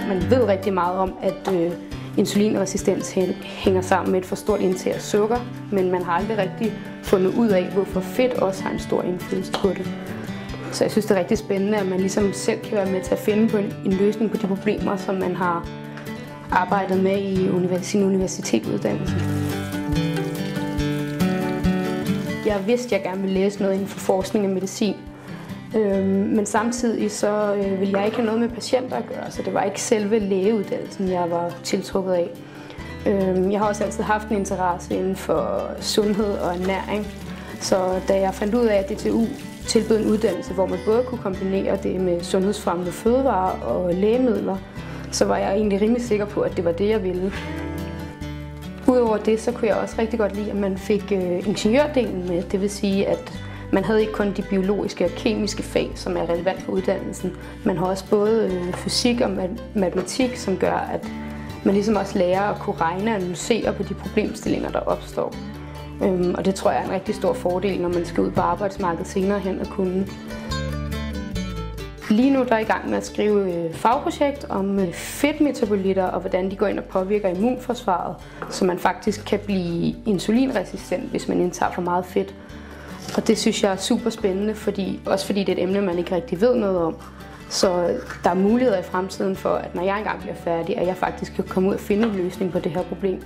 Man ved rigtig meget om, at insulinresistens hænger sammen med et for stort indtag af sukker, men man har aldrig rigtig fundet ud af, hvorfor fedt også har en stor indflydelse på det. Så jeg synes, det er rigtig spændende, at man ligesom selv kan være med til at finde på en løsning på de problemer, som man har arbejdet med i sin universitetsuddannelse. Jeg vidste, at jeg gerne ville læse noget inden for forskning og medicin. Men samtidig så ville jeg ikke have noget med patienter at gøre, så det var ikke selve lægeuddannelsen, jeg var tiltrukket af. Jeg har også altid haft en interesse inden for sundhed og ernæring, så da jeg fandt ud af, at DTU tilbød en uddannelse, hvor man både kunne kombinere det med sundhedsfremmende fødevarer og lægemidler, så var jeg egentlig rimelig sikker på, at det var det, jeg ville. Udover det, så kunne jeg også rigtig godt lide, at man fik ingeniørdelen med. Det vil sige, at man havde ikke kun de biologiske og kemiske fag, som er relevant for uddannelsen. Man har også både fysik og matematik, som gør, at man ligesom også lærer at kunne regne og analysere på de problemstillinger, der opstår. Og det tror jeg er en rigtig stor fordel, når man skal ud på arbejdsmarkedet senere hen at kunne. Lige nu der er jeg i gang med at skrive et fagprojekt om fedtmetabolitter og hvordan de går ind og påvirker immunforsvaret, så man faktisk kan blive insulinresistent, hvis man indtager for meget fedt. Og det synes jeg er super spændende, også fordi det er et emne, man ikke rigtig ved noget om. Så der er muligheder i fremtiden for, at når jeg engang bliver færdig, at jeg faktisk kan komme ud og finde en løsning på det her problem.